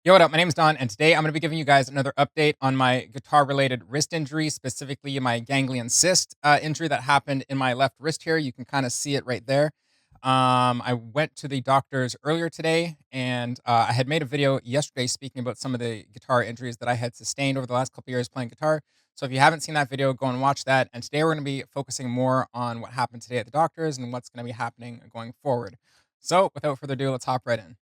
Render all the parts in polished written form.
Yo, what up? My name is Don, and today I'm going to be giving you guys another update on my guitar related wrist injury, specifically my ganglion cyst injury that happened in my left wrist here. You can kind of see it right there. I went to the doctors earlier today, and I had made a video yesterday speaking about some of the guitar injuries that I had sustained over the last couple years playing guitar. So if you haven't seen that video, go and watch that. And today we're going to be focusing more on what happened today at the doctors and what's going to be happening going forward. So without further ado, let's hop right in.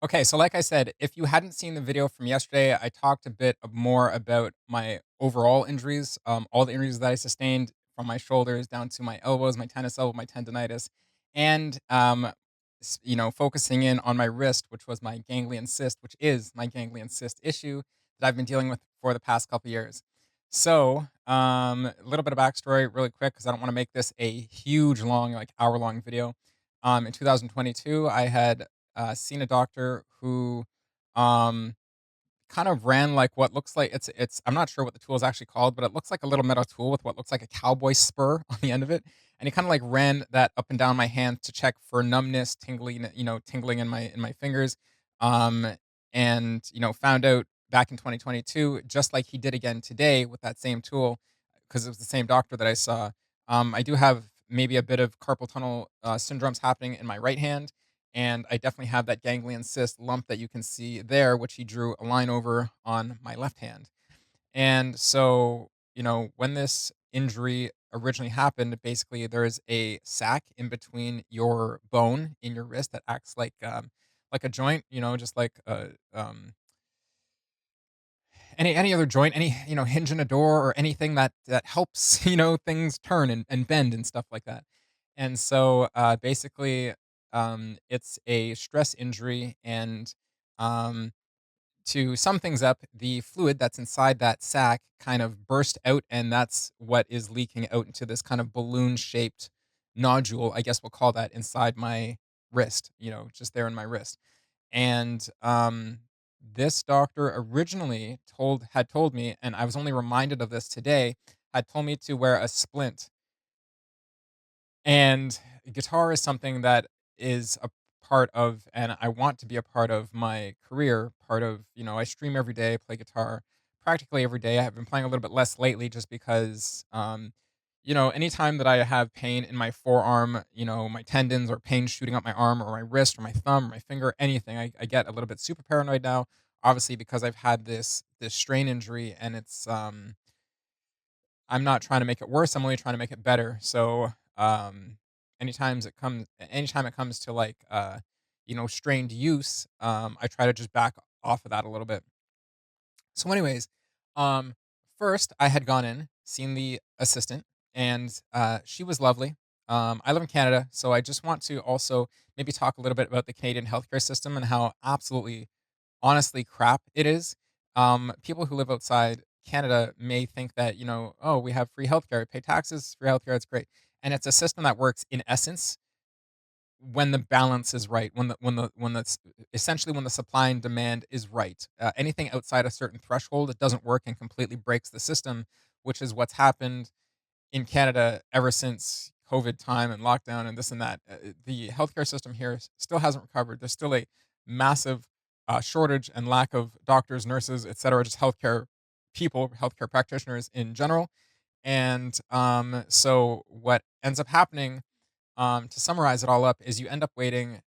Okay, so like I said, if you hadn't seen the video from yesterday, I talked a bit more about my overall injuries, all the injuries that I sustained from my shoulders down to my elbows, my tennis elbow, my tendonitis, and focusing in on my wrist, which was my ganglion cyst, which is my ganglion cyst issue that I've been dealing with for the past couple years. So, a little bit of backstory, really quick, because I don't want to make this a huge, long, like hour-long video. In 2022, I had seen a doctor who um, kind of ran like what looks like it's I'm not sure what the tool is actually called, but it looks like a little metal tool with what looks like a cowboy spur on the end of it. And he kind of like ran that up and down my hand to check for numbness, tingling, tingling in my fingers. Um, and found out back in 2022, just like he did again today with that same tool, because it was the same doctor that I saw. I do have maybe a bit of carpal tunnel syndromes happening in my right hand, and I definitely have that ganglion cyst lump that you can see there, which he drew a line over on my left hand. And so, when this injury originally happened, basically there is a sac in between your bone in your wrist that acts like a joint, just like any other joint, any hinge in a door or anything that helps things turn and bend and stuff like that. And so basically, it's a stress injury, and um, to sum things up, the fluid that's inside that sac kind of burst out, and that's what is leaking out into this kind of balloon shaped nodule, I guess we'll call that, inside my wrist, just there in my wrist. And this doctor originally told me, and I was only reminded of this today, had told me to wear a splint. And guitar is something that is a part of, and I want to be a part of my career. Part of, I stream every day, play guitar practically every day. I have been playing a little bit less lately just because, anytime that I have pain in my forearm, my tendons or pain shooting up my arm or my wrist or my thumb or my finger, anything, I get a little bit super paranoid now. Obviously, because I've had this strain injury, and I'm not trying to make it worse, I'm only trying to make it better. So, anytime it comes to like strained use, I try to just back off of that a little bit. So anyways, um first I had gone in, seen the assistant, and she was lovely. I live in Canada, so I just want to also maybe talk a little bit about the Canadian healthcare system and how absolutely honestly crap it is. People who live outside Canada may think that, oh, we have free healthcare, we pay taxes, free healthcare, it's great. And it's a system that works in essence when the balance is right, essentially when the supply and demand is right. Anything outside a certain threshold, it doesn't work and completely breaks the system, which is what's happened in Canada ever since COVID time and lockdown and this and that. The healthcare system here still hasn't recovered. There's still a massive shortage and lack of doctors, nurses, etc., just healthcare people, healthcare practitioners in general. And so what ends up happening, to summarize it all up, is you end up waiting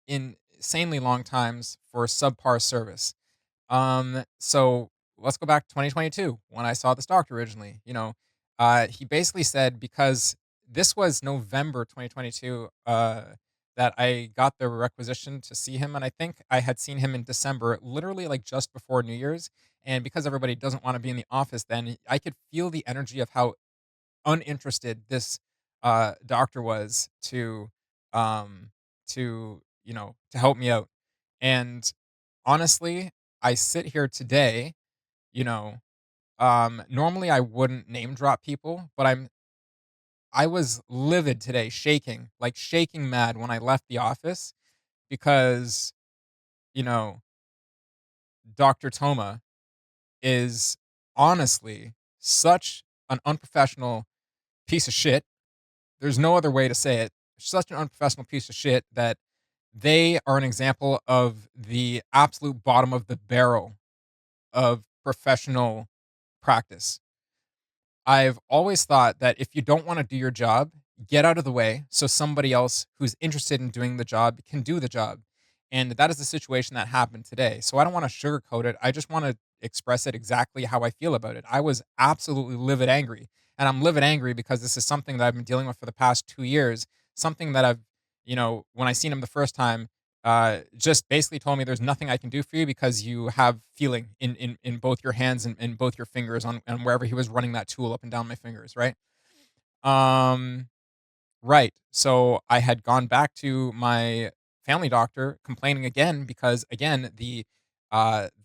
insanely long times for subpar service. So let's go back to 2022 when I saw this doctor originally. He basically said, because this was November 2022, that I got the requisition to see him, and I think I had seen him in December, literally like just before New Year's. And because everybody doesn't want to be in the office, then I could feel the energy of how uninterested this doctor was um, to help me out. And honestly, I sit here today, you know, normally I wouldn't name drop people, but I was livid today, shaking, like shaking mad when I left the office because, you know, Dr. Toma is honestly such an unprofessional piece of shit. There's no other way to say it. Such an unprofessional piece of shit that They are an example of the absolute bottom of the barrel of professional practice. I've always thought that if you don't wanna do your job, get out of the way so somebody else who's interested in doing the job can do the job, and that is the situation that happened today. So I don't wanna sugarcoat it, I just wanna express it exactly how I feel about it. I was absolutely livid angry, and I'm livid angry because this is something that I've been dealing with for the past 2 years, something that I've when I seen him the first time, just basically told me, "There's nothing I can do for you because you have feeling in both your hands and both your fingers," on wherever he was running that tool up and down my fingers, right? Um, right. So I had gone back to my family doctor complaining again because again, the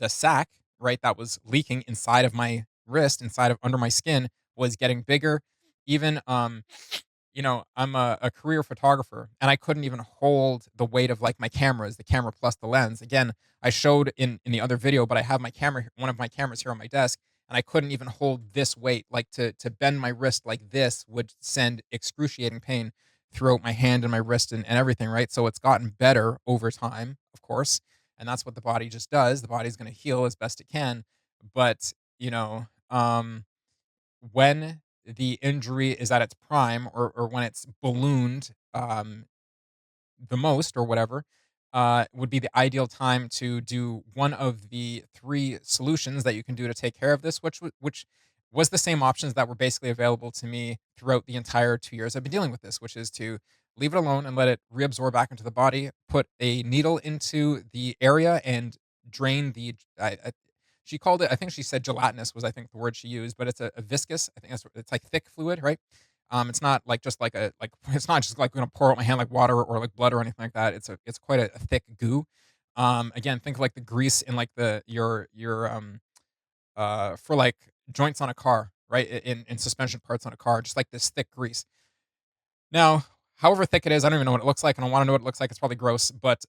sac, right, that was leaking inside of my wrist, inside of under my skin was getting bigger. Even I'm a career photographer, and I couldn't even hold the weight of like my cameras, the camera plus the lens. Again, I showed in the other video, but I have one of my cameras here on my desk, and I couldn't even hold this weight. Like to bend my wrist like this would send excruciating pain throughout my hand and my wrist and everything, right? So it's gotten better over time, of course, and that's what the body just does. The body's going to heal as best it can, but when the injury is at its prime or when it's ballooned the most or whatever, would be the ideal time to do one of the three solutions that you can do to take care of this, which was the same options that were basically available to me throughout the entire 2 years I've been dealing with this, which is to leave it alone and let it reabsorb back into the body, put a needle into the area and drain the. She called it. I think she said gelatinous was I think the word she used, but it's a viscous. I think it's like thick fluid, right? It's not like just like a like it's not just like gonna pour out my hand like water or like blood or anything like that. It's quite a thick goo. Again, think of like the grease in like the your for like joints on a car, right? In suspension parts on a car, just like this thick grease. Now, however thick it is, I don't even know what it looks like. I don't want to know what it looks like. It's probably gross, but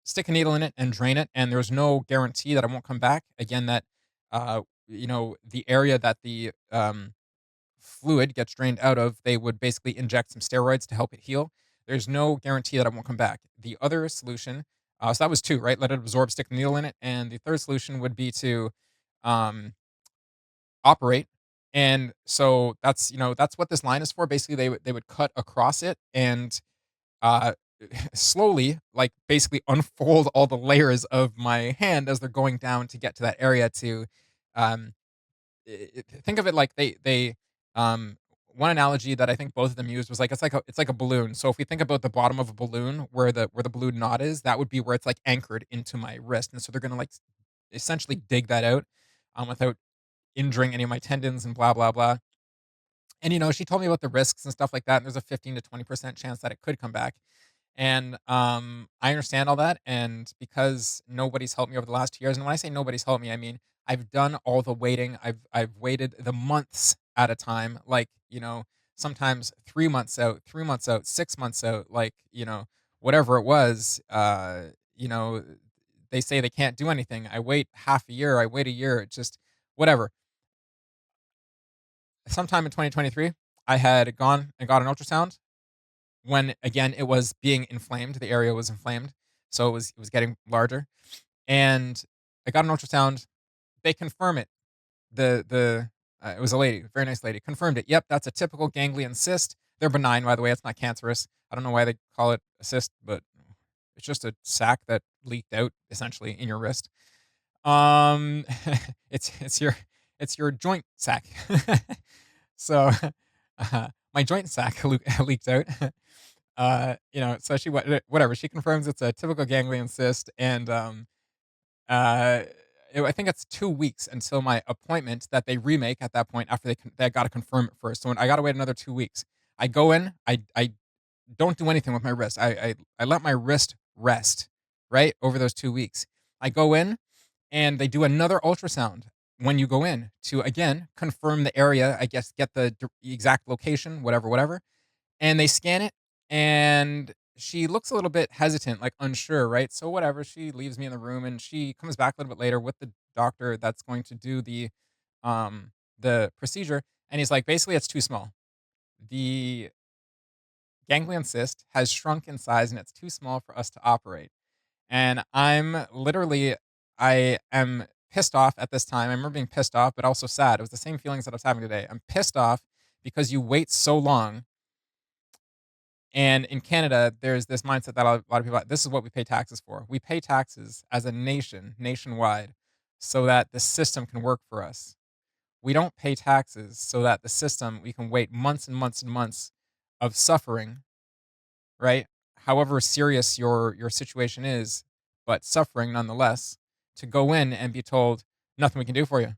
stick a needle in it and drain it, and there's no guarantee that it won't come back. Again, that the area that the fluid gets drained out of, they would basically inject some steroids to help it heal. There's no guarantee that it won't come back. The other solution, so that was two, right? Let it absorb, stick the needle in it, and the third solution would be to um, operate. And so that's what this line is for. Basically, they would cut across it and uh, slowly, like basically unfold all the layers of my hand as they're going down to get to that area to um, think of it like um one analogy that I think both of them used was like it's like a balloon. So if we think about the bottom of a balloon where the balloon knot is, that would be where it's like anchored into my wrist. And so they're gonna like essentially dig that out without injuring any of my tendons and blah blah blah. And she told me about the risks and stuff like that. And there's a 15 to 20% chance that it could come back. And I understand all that. And because nobody's helped me over the last 2 years, and when I say nobody's helped me, I mean I've done all the waiting. I've waited the months at a time, like sometimes 3 months out, 3 months out, 6 months out, like whatever it was. You know, they say they can't do anything. I wait half a year. I wait a year. It's just whatever. Sometime in 2023, I had gone and got an ultrasound when again it was being inflamed. The area was inflamed, so it was getting larger. And I got an ultrasound. They confirm it. The It was a lady, very nice lady, confirmed it. Yep, that's a typical ganglion cyst. They're benign, by the way. It's not cancerous. I don't know why they call it a cyst, but it's just a sac that leaked out essentially in your wrist. Um, it's your joint sac. So, my joint sac leaked out. So whatever, she confirms it's a typical ganglion cyst, and uh, I think it's 2 weeks until my appointment that they remake at that point after they gotta confirm it first. So when I gotta wait another 2 weeks. I go in, I don't do anything with my wrist. I let my wrist rest, right, over those 2 weeks. I go in, and they do another ultrasound when you go in to, again, confirm the area, I guess, get the exact location, whatever, whatever, and they scan it, and she looks a little bit hesitant, like unsure, right? So whatever, she leaves me in the room, and she comes back a little bit later with the doctor that's going to do the procedure, and he's like, basically, it's too small. The ganglion cyst has shrunk in size and it's too small for us to operate. And I am pissed off at this time. I remember being pissed off, but also sad. It was the same feelings that I was having today. I'm pissed off because you wait so long. And in Canada, there's this mindset that a lot of people, this is what we pay taxes for. We pay taxes as a nation, nationwide, so that the system can work for us. We don't pay taxes so that we can wait months and months and months of suffering, right? However serious your situation is, but suffering nonetheless, to go in and be told nothing we can do for you,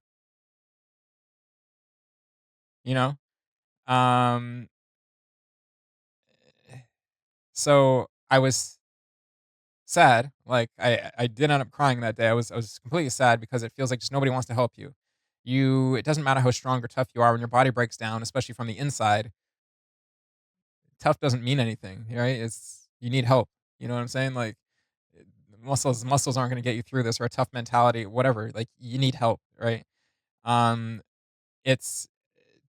you know? Um so I was sad. Like I did end up crying that day. I was completely sad because it feels like just nobody wants to help you. It doesn't matter how strong or tough you are when your body breaks down, especially from the inside, tough doesn't mean anything, right? It's you need help. You know what I'm saying? Like muscles aren't going to get you through this, or a tough mentality, whatever. Like you need help, right? Um, it's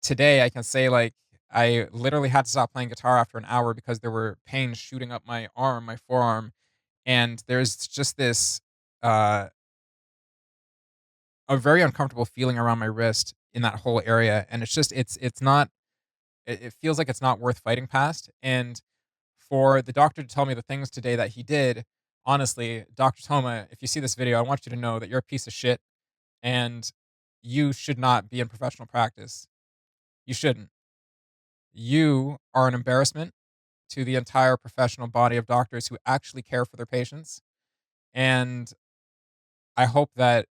today I can say like I literally had to stop playing guitar after an hour because there were pains shooting up my arm, my forearm, and there's just this uh a very uncomfortable feeling around my wrist in that whole area, and it's not it feels like it's not worth fighting past. And for the doctor to tell me the things today that he did, honestly, Dr. Toma, if you see this video, I want you to know that you're a piece of shit and you should not be in professional practice. You shouldn't. You are an embarrassment to the entire professional body of doctors who actually care for their patients. And I hope that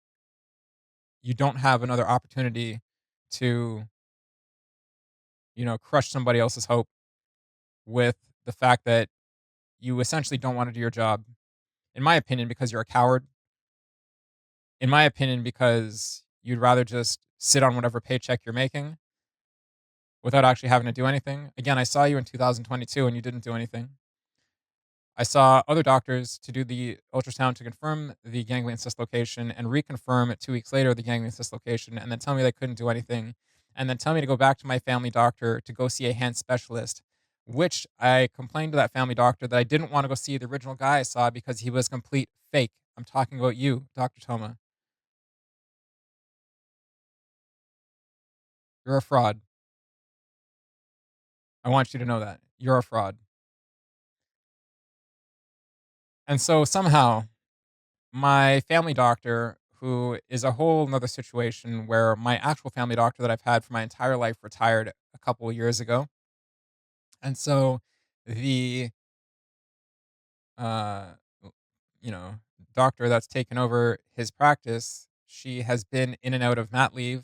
you don't have another opportunity to, crush somebody else's hope with the fact that you essentially don't want to do your job. In my opinion, because you're a coward. In my opinion, because you'd rather just sit on whatever paycheck you're making without actually having to do anything. Again, I saw you in 2022 and you didn't do anything. I saw other doctors to do the ultrasound to confirm the ganglion cyst location and reconfirm it 2 weeks later the ganglion cyst location, and then tell me they couldn't do anything, and then tell me to go back to my family doctor to go see a hand specialist, which I complained to that family doctor that I didn't want to go see the original guy I saw because he was complete fake. I'm talking about you, Dr. Toma. You're a fraud. I want you to know that. You're a fraud. And so somehow, my family doctor, who is a whole nother situation where my actual family doctor that I've had for my entire life retired a couple of years ago. And so the uh you know, doctor that's taken over his practice, she has been in and out of mat leave,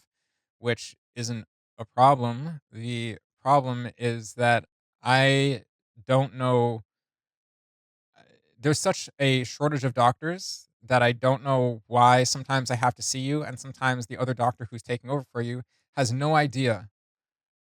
which isn't a problem. The problem is that I don't know there's such a shortage of doctors that I don't know why sometimes I have to see you and sometimes the other doctor who's taking over for you has no idea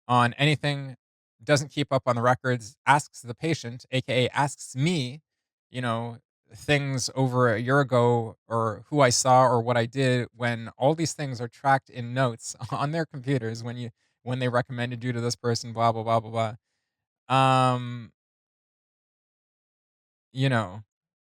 on anything, doesn't keep up on the records, asks the patient, aka asks me, you know, things over a year ago or who I saw or what I did when all these things are tracked in notes on their computers when they recommended you to this person, blah blah blah blah blah. You know,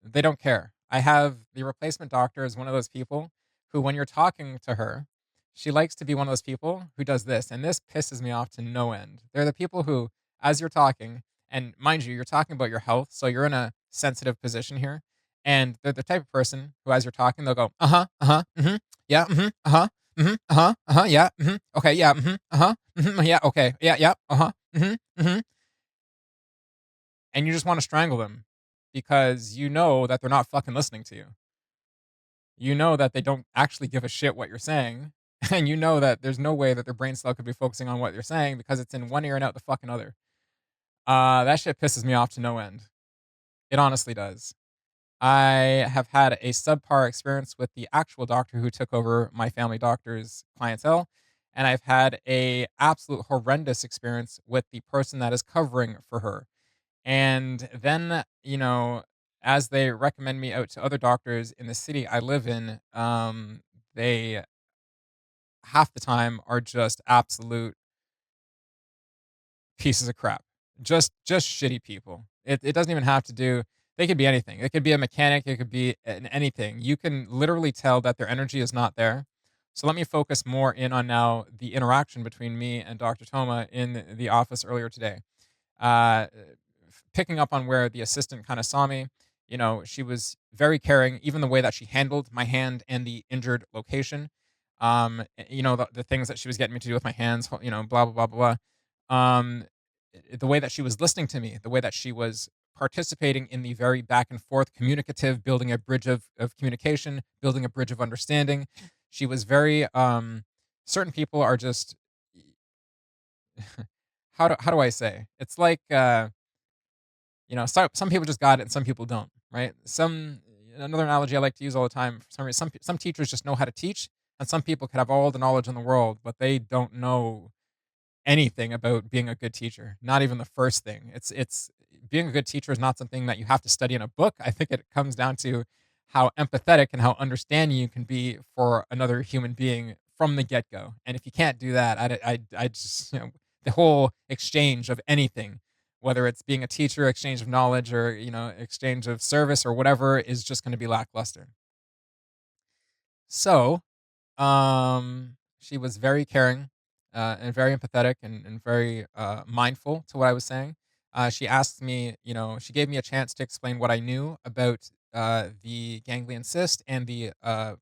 they don't care. I have the replacement doctor is one of those people who, when you're talking to her, she likes to be one of those people who does this, and this pisses me off to no end. They're the people who, as you're talking, and mind you, you're talking about your health, so you're in a sensitive position here. And they're the type of person who, as you're talking, they'll go, yeah, yeah, okay, yeah, yeah, okay, yeah, yeah, and you just want to strangle them because you know that they're not fucking listening to you. You know that they don't actually give a shit what you're saying, and you know that there's no way that their brain cell could be focusing on what you're saying because it's in one ear and out the fucking other. That shit pisses me off to no end. It honestly does. I have had a subpar experience with the actual doctor who took over my family doctor's clientele, and I've had a absolute horrendous experience with the person that is covering for her. And then, as they recommend me out to other doctors in the city I live in, they half the time are just absolute pieces of crap. just shitty people. It doesn't even have to do they could be anything. It could be a mechanic, it could be an anything. You can literally tell that their energy is not there. So let me focus more in on now the interaction between me and Dr. Toma in the office earlier today. Uh, Picking up on where the assistant kind of saw me, she was very caring, even the way that she handled my hand and the injured location. The things that she was getting me to do with my hands, blah blah blah blah blah. The way that she was listening to me, the way that she was participating in the very back and forth communicative, building a bridge of communication, building a bridge of understanding. She was very certain people are just how do I say? It's like some people just got it and some people don't, right? Another analogy I like to use all the time for some reason, some teachers just know how to teach, and some people could have all the knowledge in the world, but they don't know anything about being a good teacher. Not even the first thing. It's being a good teacher is not something that you have to study in a book. I think it comes down to how empathetic and how understanding you can be for another human being from the get go. And if you can't do that, I just the whole exchange of anything, whether it's being a teacher, exchange of knowledge, or exchange of service or whatever, is just going to be lackluster. So she was very caring, and very empathetic and very mindful to what I was saying. She asked me, she gave me a chance to explain what I knew about the ganglion cyst and the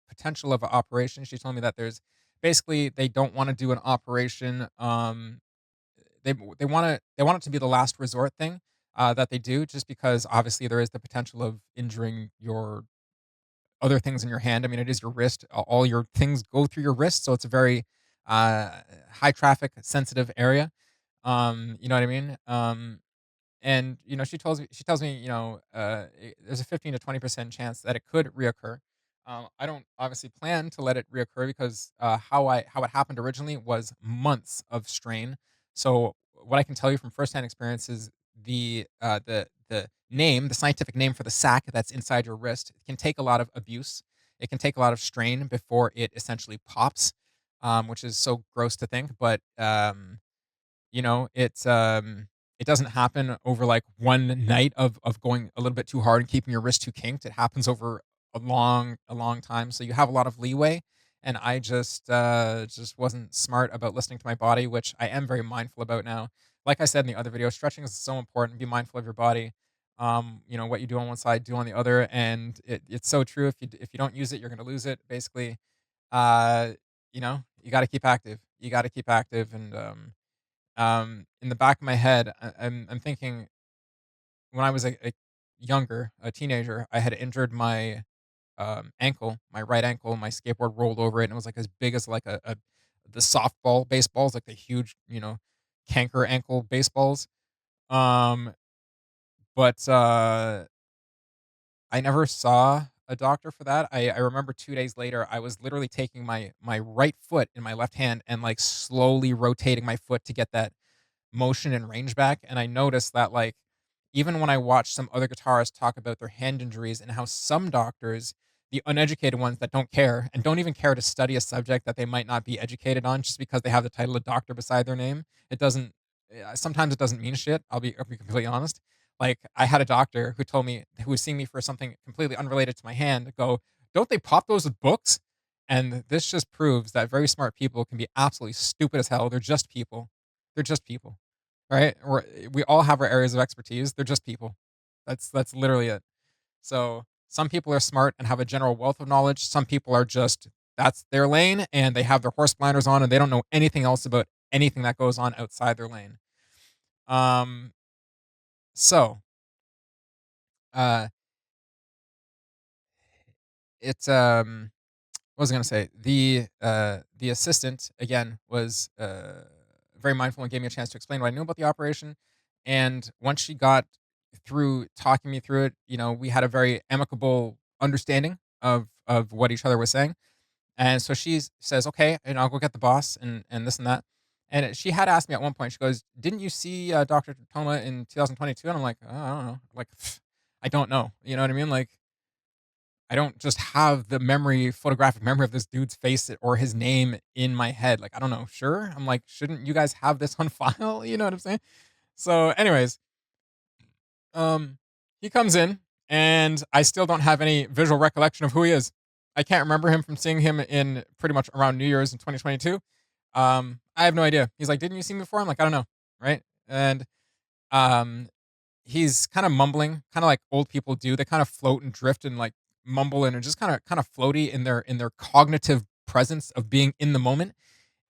potential of an operation. She told me that there's basically they don't want to do an operation. They want it to be the last resort thing that they do, just because obviously there is the potential of injuring your other things in your hand. I mean, it is your wrist. All your things go through your wrist, so it's a very uh, high traffic sensitive area. You know what I mean? And she tells me, there's a 15 to 20% chance that it could reoccur. I don't obviously plan to let it reoccur because how it happened originally was months of strain. So what I can tell you from firsthand experience is the scientific name for the sac that's inside your wrist can take a lot of abuse. It can take a lot of strain before it essentially pops, which is so gross to think. But it doesn't happen over like one night of going a little bit too hard and keeping your wrist too kinked. It happens over a long time. So you have a lot of leeway. And I just wasn't smart about listening to my body, which I am very mindful about now. Like I said in the other video, stretching is so important. Be mindful of your body. What you do on one side, do on the other, and it's so true. If you don't use it, you're gonna lose it. Basically, uh, you got to keep active. You got to keep active, and in the back of my head, I'm thinking when I was a younger, a teenager, I had injured my ankle, my right ankle. My skateboard rolled over it, and it was like as big as like the softball baseballs, like the huge, canker ankle baseballs. Um, but I never saw a doctor for that. I remember 2 days later, I was literally taking my right foot in my left hand and like slowly rotating my foot to get that motion and range back, and I noticed that, like, even when I watch some other guitarists talk about their hand injuries and how some doctors, the uneducated ones that don't care and don't even care to study a subject that they might not be educated on just because they have the title of doctor beside their name, it doesn't sometimes it doesn't mean shit, I'll be completely honest. Like, I had a doctor who told me who was seeing me for something completely unrelated to my hand, go, "Don't they pop those with books?" And this just proves that very smart people can be absolutely stupid as hell. They're just people. They're just people, right? We all have our areas of expertise. They're just people. That's literally it. So some people are smart and have a general wealth of knowledge. Some people are just that's their lane and they have their horse blinders on and they don't know anything else about anything that goes on outside their lane. Um, so uh, it's what was I gonna say? The assistant again was very mindful and gave me a chance to explain what I knew about the operation. And once she got through talking me through it, we had a very amicable understanding of what each other was saying. And so she says, "Okay, and I'll go get the boss and this and that." And she had asked me at one point. She goes, "Didn't you see Doctor Toma in 2022?" And I'm like, "Oh, I don't know. Like, I don't know. You know what I mean? Like, I don't just have the photographic memory of this dude's face or his name in my head. Like, I don't know. Sure. I'm like, shouldn't you guys have this on file? You know what I'm saying? So, anyways, um, he comes in, and I still don't have any visual recollection of who he is. I can't remember him from seeing him in pretty much around New Year's in 2022. I have no idea. He's like, "Didn't you see me before?" I'm like, "I don't know." Right? And um, he's kind of mumbling, kind of like old people do. They kind of float and drift and like mumble and are just kind of floaty in their cognitive presence of being in the moment.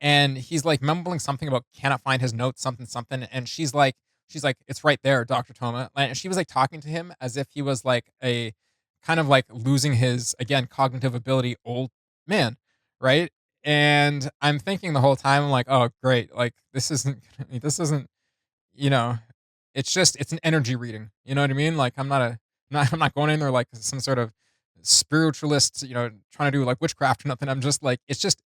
And he's like mumbling something about cannot find his notes, something something. And she's like, it's right there, Dr. Toma. And she was like talking to him as if he was like a kind of like losing his again cognitive ability old man, right? And I'm thinking the whole time, I'm like, oh great, like this isn't you know, it's an energy reading. You know what I mean? Like I'm not going in there like some sort of spiritualist, trying to do like witchcraft or nothing. I'm just like it's just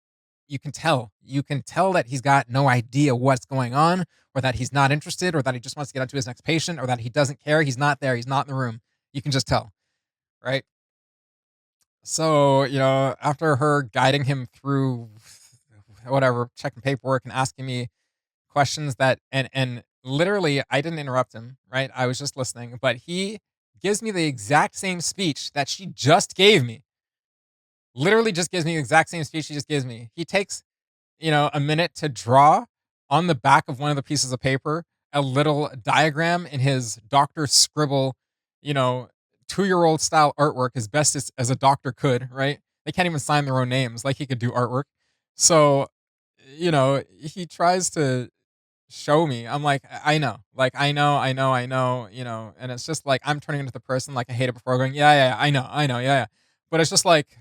you can tell. You can tell that he's got no idea what's going on, or that he's not interested, or that he just wants to get on to his next patient, or that he doesn't care. He's not there. He's not in the room. You can just tell, right? So, after her guiding him through whatever, checking paperwork and asking me questions that and literally I didn't interrupt him, right? I was just listening, but he gives me the exact same speech that she just gave me. Literally just gives me the exact same speech she just gives me. He takes, a minute to draw on the back of one of the pieces of paper a little diagram in his doctor scribble, you know, 2-year-old style artwork as best as a doctor could, right? They can't even sign their own names like he could do artwork. So, he tries to show me. I'm like, I know. Like, I know, and it's just like I'm turning into the person like I hate it before going, yeah, yeah, yeah, I know, yeah, yeah. But it's just like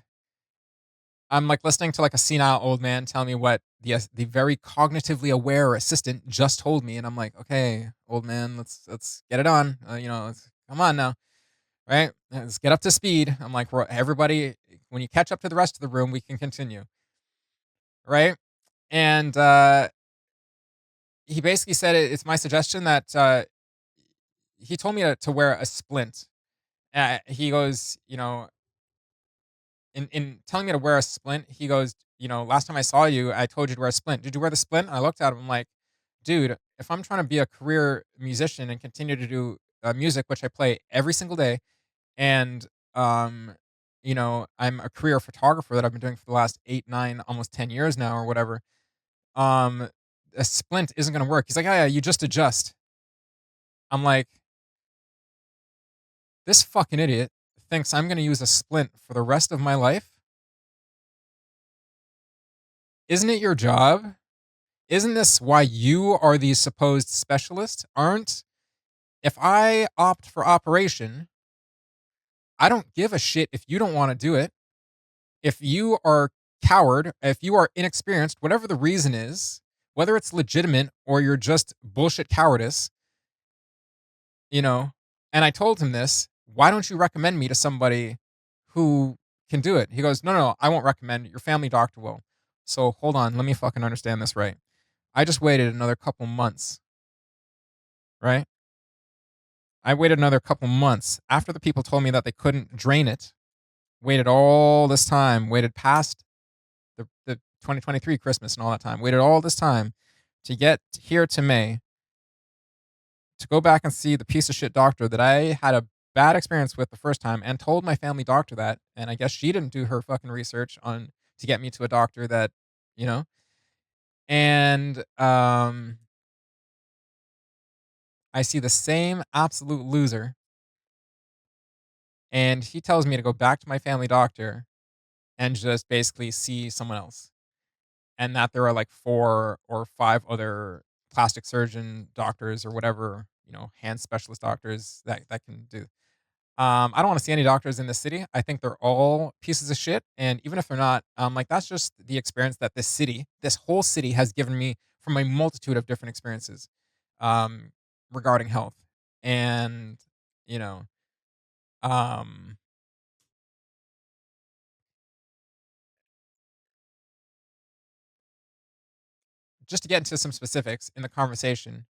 I'm like listening to like a senile old man tell me what the very cognitively aware assistant just told me, and I'm like, okay, old man, let's get it on. Let's come on now, right? Let's get up to speed. I'm like, everybody, when you catch up to the rest of the room, we can continue, right? And he basically said it's my suggestion that he told me to wear a splint. He goes, in telling me to wear a splint, he goes, last time I saw you, I told you to wear a splint. Did you wear the splint? And I looked at him, I'm like, dude, if I'm trying to be a career musician and continue to do music, which I play every single day, and I'm a career photographer that I've been doing for the last 8, 9, almost 10 years now or whatever. Um, a splint isn't gonna work. He's like, oh yeah, you just adjust. I'm like, this fucking idiot thinks I'm gonna use a splint for the rest of my life. Isn't it your job? Isn't this why you are the supposed specialist? Aren't If I opt for operation, I don't give a shit if you don't want to do it. If you are coward, if you are inexperienced, whatever the reason is, whether it's legitimate or you're just bullshit cowardice, you know. And I told him this, why don't you recommend me to somebody who can do it? He goes, no, no, no, I won't recommend it. Your family doctor will. So hold on, let me fucking understand this right. I just waited another couple months, right? I waited another couple months after the people told me that they couldn't drain it. Waited all this time, waited past the 2023 Christmas and all that time. Waited all this time to get here to May to go back and see the piece of shit doctor that I had a bad experience with the first time and told my family doctor that. And I guess she didn't do her fucking research on to get me to a doctor that, you know. And I see the same absolute loser, and he tells me to go back to my family doctor and just basically see someone else. And that there are like 4 or 5 other plastic surgeon doctors or whatever, hand specialist doctors that can do. I don't want to see any doctors in this city. I think they're all pieces of shit. And even if they're not, like that's just the experience that this whole city has given me from a multitude of different experiences um, regarding health. And, you know, um, just to get into some specifics in the conversation,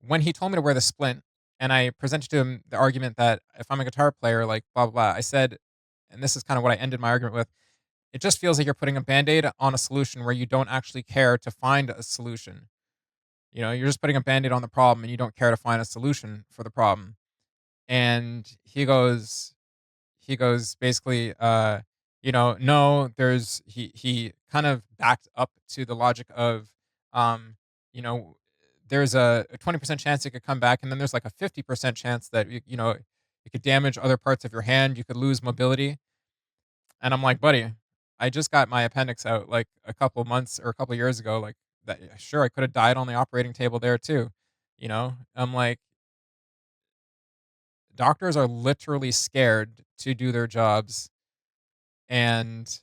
when he told me to wear the splint and I presented to him the argument that if I'm a guitar player, like blah, blah, blah, I said, and this is kind of what I ended my argument with, it just feels like you're putting a band aid on a solution where you don't actually care to find a solution. You're just putting a band-aid on the problem and you don't care to find a solution for the problem. And he goes basically, no, he kind of backed up to the logic of, um, you know, there's a 20% chance it could come back, and then there's like a 50% chance that it could damage other parts of your hand, you could lose mobility. And I'm like, buddy, I just got my appendix out like a couple months or a couple years ago. Like that, sure, I could have died on the operating table there too. I'm like, doctors are literally scared to do their jobs, and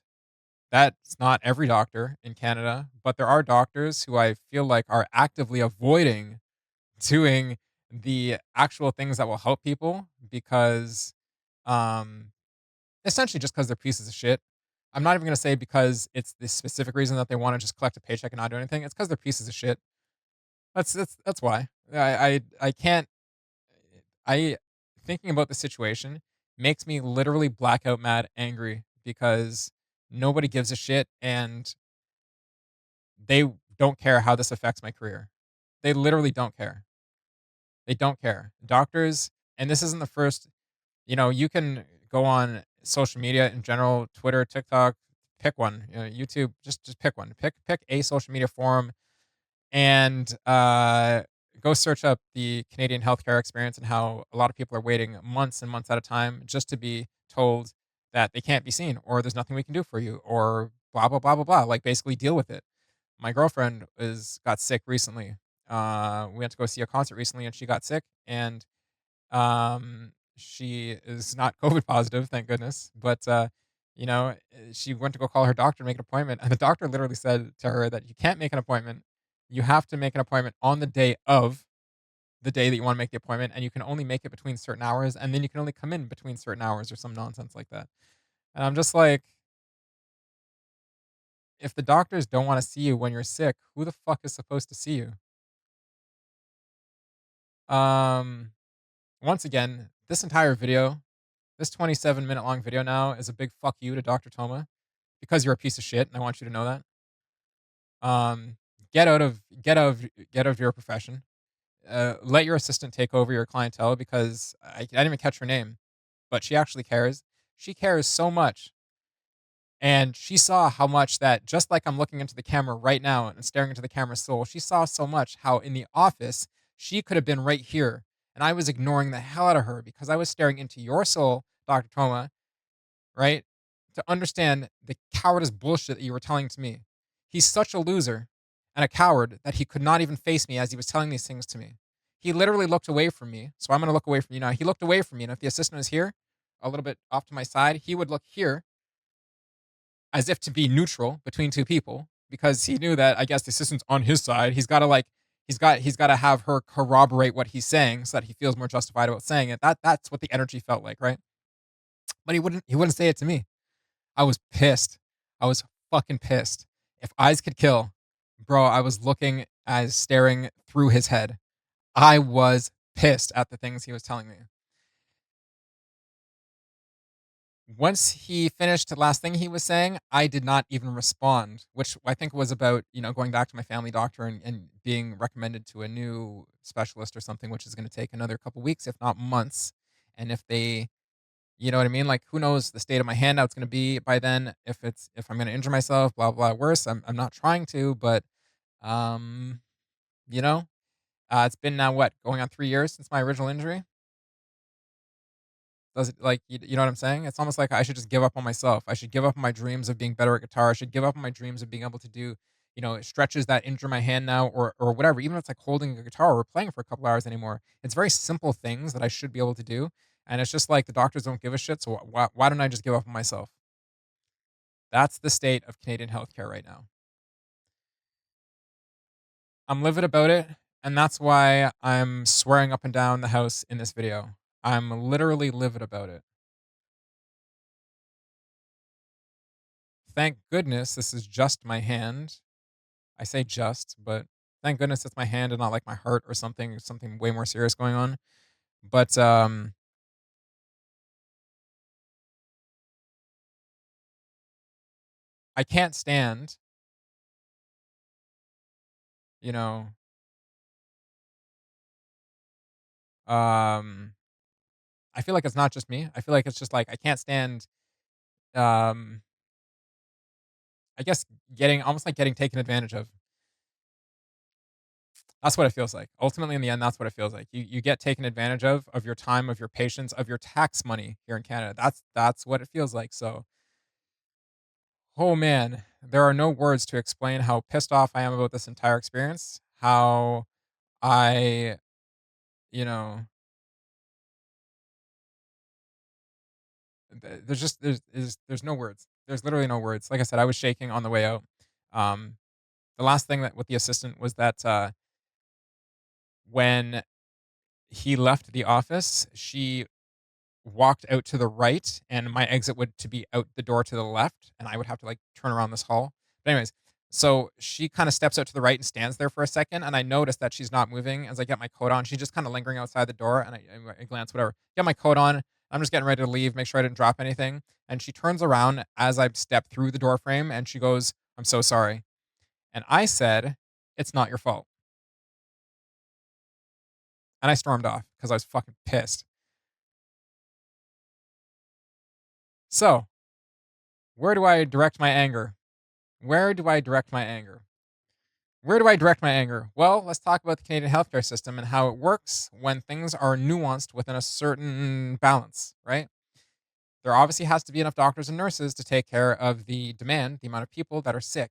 that's not every doctor in Canada, but there are doctors who I feel like are actively avoiding doing the actual things that will help people because, um, essentially just because 'cause they're pieces of shit. I'm not even gonna say because it's the specific reason that they wanna just collect a paycheck and not do anything, it's because 'cause they're pieces of shit. That's why. I can't I thinking about the situation makes me literally blackout mad angry because nobody gives a shit, and they don't care how this affects my career. They literally don't care. They don't care. Doctors, and this isn't the first. You can go on social media in general, Twitter, TikTok, pick one, YouTube, just pick one. Pick a social media forum and go search up the Canadian healthcare experience and how a lot of people are waiting months and months at a time just to be told that they can't be seen or there's nothing we can do for you or blah blah blah blah blah. Like basically deal with it. My girlfriend is got sick recently. We went to go see a concert recently and she got sick, and she is not COVID positive, thank goodness. But she went to go call her doctor to make an appointment, and the doctor literally said to her that you can't make an appointment. You have to make an appointment on the day of the day that you want to make the appointment, and you can only make it between certain hours, and then you can only come in between certain hours or some nonsense like that. And I'm just like, if the doctors don't want to see you when you're sick, who the fuck is supposed to see you? Um, Once again, this entire video, this 27-minute long video now is a big fuck you to Dr. Toma because you're a piece of shit, and I want you to know that. Um, get out of your profession. Let your assistant take over your clientele because I didn't even catch her name, but she actually cares. She cares so much, and she saw how much that just like I'm looking into the camera right now and staring into the camera's soul. She saw so much how in the office she could have been right here, and I was ignoring the hell out of her because I was staring into your soul, Dr. Toma, right? To understand the cowardice bullshit that you were telling to me. He's such a loser and a coward that he could not even face me as he was telling these things to me. He literally looked away from me. So I'm going to look away from you now. He looked away from me. And if the assistant was here, a little bit off to my side, he would look here as if to be neutral between two people because he knew that I guess the assistant's on his side. He's got to have her corroborate what he's saying so that he feels more justified about saying it. That's what the energy felt like, right? But he wouldn't say it to me. I was pissed. I was fucking pissed. If eyes could kill, bro, I was looking as staring through his head. I was pissed at the things he was telling me. Once he finished the last thing he was saying, I did not even respond, which I think was about, going back to my family doctor and being recommended to a new specialist or something, which is going to take another couple weeks, if not months. And if they You know what I mean? Like, who knows the state of my hand, how it's gonna be by then, if I'm gonna injure myself, blah, blah, worse. I'm not trying to, but, um, you know, it's been now what, going on 3 years since my original injury? Does it like, you know what I'm saying? It's almost like I should just give up on myself. I should give up on my dreams of being better at guitar. I should give up on my dreams of being able to do, stretches that injure my hand now or whatever. Even if it's like holding a guitar or playing for a couple hours anymore. It's very simple things that I should be able to do. And it's just like the doctors don't give a shit. So why don't I just give up on myself? That's the state of Canadian healthcare right now. I'm livid about it, and that's why I'm swearing up and down the house in this video. I'm literally livid about it. Thank goodness this is just my hand. I say just, but thank goodness it's my hand and not like my heart or something way more serious going on. But I can't stand, you know, Um, I feel like it's not just me. I feel like it's just like I can't stand, um, I guess getting almost like getting taken advantage of. That's what it feels like. Ultimately, in the end, that's what it feels like. You get taken advantage of your time, of your patience, of your tax money here in Canada. That's what it feels like. So, oh man, there are no words to explain how pissed off I am about this entire experience. How I, you know, there's just there's no words. There's literally no words. Like I said, I was shaking on the way out. Um, the last thing that with the assistant was that when he left the office, she walked out to the right, and my exit would to be out the door to the left, and I would have to, like, turn around this hall. But anyways, so she kinda steps out to the right and stands there for a second, and I notice that she's not moving as I get my coat on. She's just kinda lingering outside the door, and I glance, whatever. Get my coat on. I'm just getting ready to leave, make sure I didn't drop anything, and she turns around as I step through the door frame, and she goes, "I'm so sorry." And I said, "It's not your fault." And I stormed off because I was fucking pissed. So, where do I direct my anger? Where do I direct my anger? Where do I direct my anger? Well, let's talk about the Canadian healthcare system and how it works when things are nuanced within a certain balance, right? There obviously has to be enough doctors and nurses to take care of the demand, the amount of people that are sick.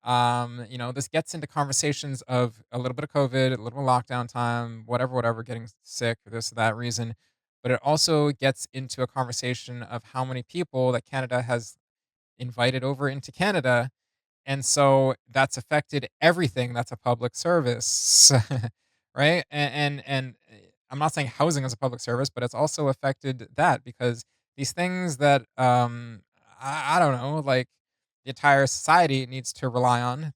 This gets into conversations of a little bit of COVID, a little bit of lockdown time, whatever, getting sick for this or that reason. But it also gets into a conversation of how many people that Canada has invited over into Canada, and so that's affected everything that's a public service, right? I'm not saying housing is a public service, but it's also affected that because these things that I don't know, like the entire society needs to rely on,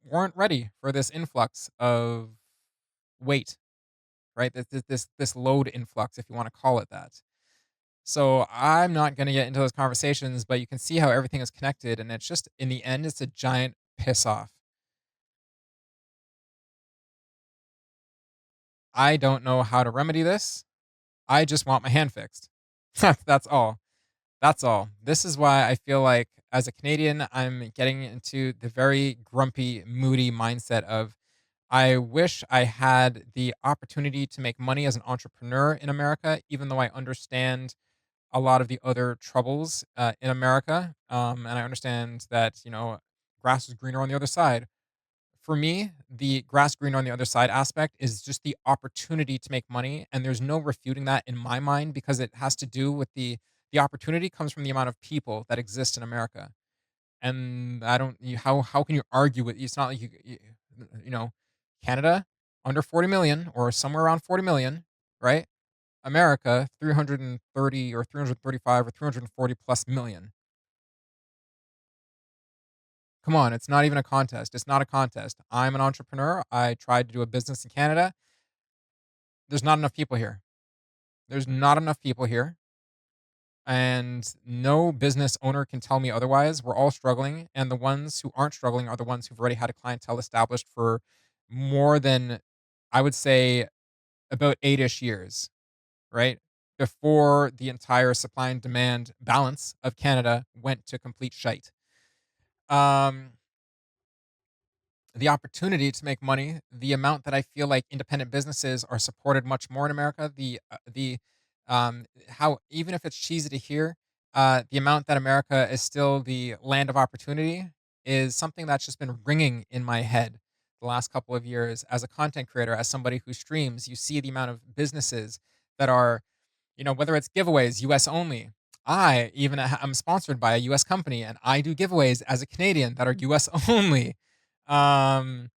weren't ready for this influx of weight, right? This load influx, if you want to call it that. So I'm not gonna get into those conversations, but you can see how everything is connected, and it's just in the end, it's a giant piss off. I don't know how to remedy this. I just want my hand fixed. That's all. That's all. This is why I feel like as a Canadian, I'm getting into the very grumpy, moody mindset of I wish I had the opportunity to make money as an entrepreneur in America, even though I understand a lot of the other troubles in America. And I understand that, grass is greener on the other side. For me, the grass greener on the other side aspect is just the opportunity to make money. And there's no refuting that in my mind because it has to do with the opportunity comes from the amount of people that exist in America. And I don't, how can you argue with, it's not like you know, Canada under 40 million or somewhere around 40 million, right? America, 330 or 335 or 340 plus million. Come on, it's not even a contest. It's not a contest. I'm an entrepreneur. I tried to do a business in Canada. There's not enough people here. There's not enough people here. And no business owner can tell me otherwise. We're all struggling. And the ones who aren't struggling are the ones who've already had a clientele established for more than, I would say, about 8-ish years, right? Before the entire supply and demand balance of Canada went to complete shite. Um, the opportunity to make money, the amount that I feel like independent businesses are supported much more in America, the how even if it's cheesy to hear, the amount that America is still the land of opportunity is something that's just been ringing in my head the last couple of years as a content creator, as somebody who streams. You see the amount of businesses that are, whether it's giveaways, US only. I'm sponsored by a US company and I do giveaways as a Canadian that are US only. Um,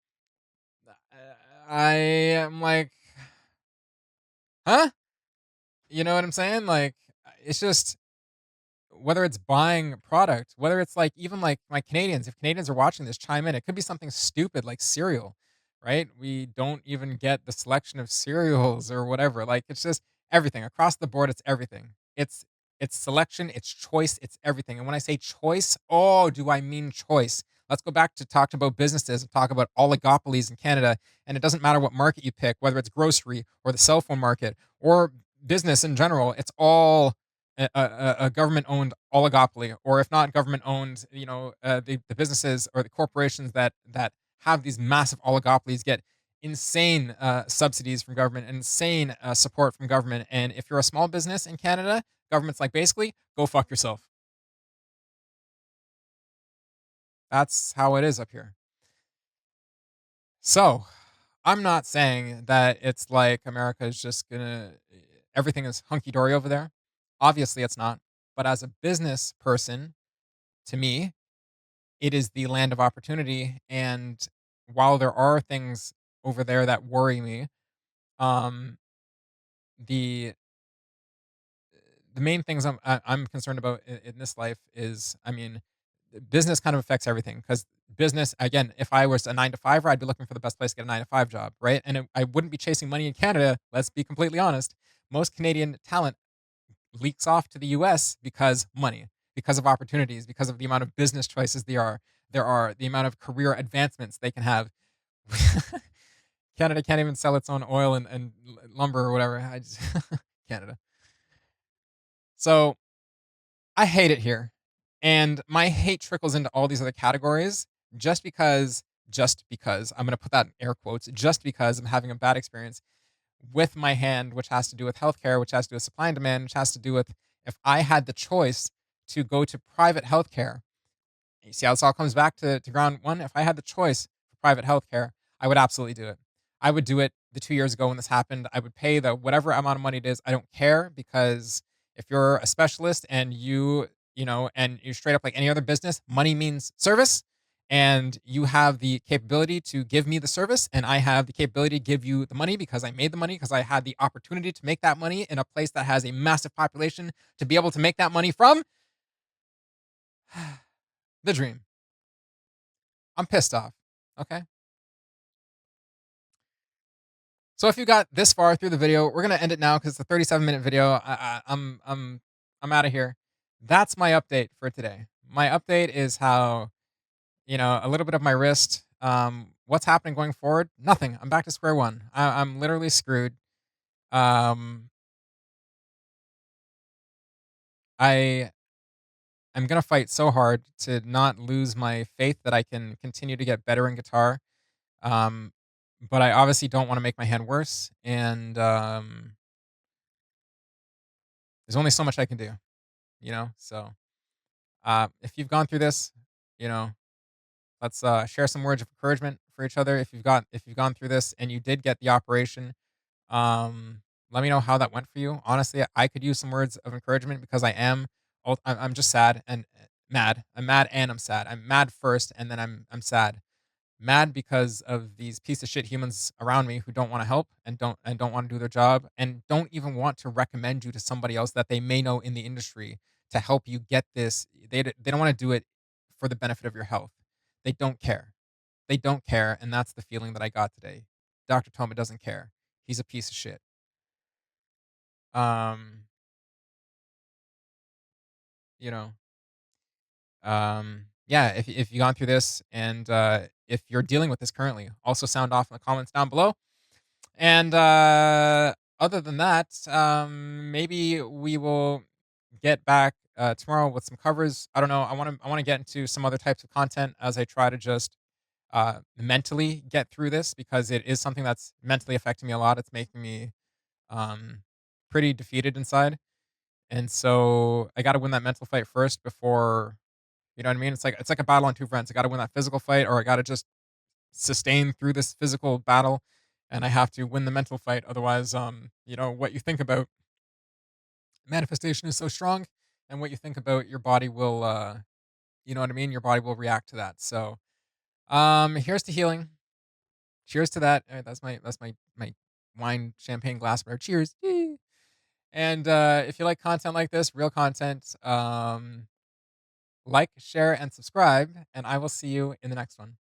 I am like, huh? You know what I'm saying? Like, it's just whether it's buying product, whether it's like even like my Canadians, if Canadians are watching this, chime in. It could be something stupid like cereal, right? We don't even get the selection of cereals or whatever. Like it's just everything across the board. It's everything. It's selection. It's choice. It's everything. And when I say choice, oh, do I mean choice? Let's go back to talk about businesses and talk about oligopolies in Canada. And it doesn't matter what market you pick, whether it's grocery or the cell phone market or business in general. It's all a government owned oligopoly, or if not government owned, the businesses or the corporations that have these massive oligopolies get insane subsidies from government, insane support from government. And if you're a small business in Canada, government's like, basically, go fuck yourself. That's how it is up here. So, I'm not saying that it's like America is just gonna everything is hunky dory over there. Obviously, it's not. But as a business person, to me, it is the land of opportunity. And while there are things over there that worry me, um, the the main things I'm concerned about in this life is, I mean, business kind of affects everything because business, again, if I was a 9 to 5er, I'd be looking for the best place to get a 9 to 5 job, right? And I wouldn't be chasing money in Canada. Let's be completely honest. Most Canadian talent leaks off to the US because money, because of opportunities, because of the amount of business choices there are the amount of career advancements they can have. Canada can't even sell its own oil and lumber or whatever. Canada. So I hate it here. And my hate trickles into all these other categories just because I'm going to put that in air quotes, just because I'm having a bad experience with my hand, which has to do with healthcare, which has to do with supply and demand, which has to do with if I had the choice to go to private healthcare. You see how this all comes back to ground one? If I had the choice for private healthcare, I would absolutely do it. I would do it the 2 years ago when this happened. I would pay the whatever amount of money it is. I don't care because if you're a specialist and and you're straight up like any other business, money means service. And you have the capability to give me the service, and I have the capability to give you the money because I made the money, because I had the opportunity to make that money in a place that has a massive population to be able to make that money from. The dream. I'm pissed off. Okay. So if you got this far through the video, we're gonna end it now because it's a 37-minute video. I'm out of here. That's my update for today. My update is how a little bit of my wrist. What's happening going forward? Nothing. I'm back to square one. I'm literally screwed. Um, I am gonna fight so hard to not lose my faith that I can continue to get better in guitar. Um, but I obviously don't want to make my hand worse, and there's only so much I can do. So if you've gone through this, you know, let's share some words of encouragement for each other. If you've gone through this and you did get the operation, um, let me know how that went for you. Honestly, I could use some words of encouragement because I'm just sad and mad. I'm mad and I'm sad. I'm mad first, and then I'm sad. Mad because of these piece of shit humans around me who don't want to help and don't want to do their job and don't even want to recommend you to somebody else that they may know in the industry to help you get this. They don't want to do it for the benefit of your health. They don't care. They don't care, and that's the feeling that I got today. Dr. Toma doesn't care. He's a piece of shit. Um, you know, yeah. If you've gone through this and if you're dealing with this currently, also sound off in the comments down below. And other than that, maybe we will get back tomorrow with some covers. I don't know. I want to get into some other types of content as I try to just mentally get through this because it is something that's mentally affecting me a lot. It's making me um, pretty defeated inside, and so I got to win that mental fight first before you know what I mean. It's like a battle on two fronts. I got to win that physical fight, or I got to just sustain through this physical battle, and I have to win the mental fight. Otherwise, what you think about manifestation is so strong, and what you think about your body will, you know what I mean. Your body will react to that. So, here's to healing. Cheers to that. That's my wine champagne glassware. Cheers. Yay. And if you like content like this, real content, like, share, and subscribe, and I will see you in the next one.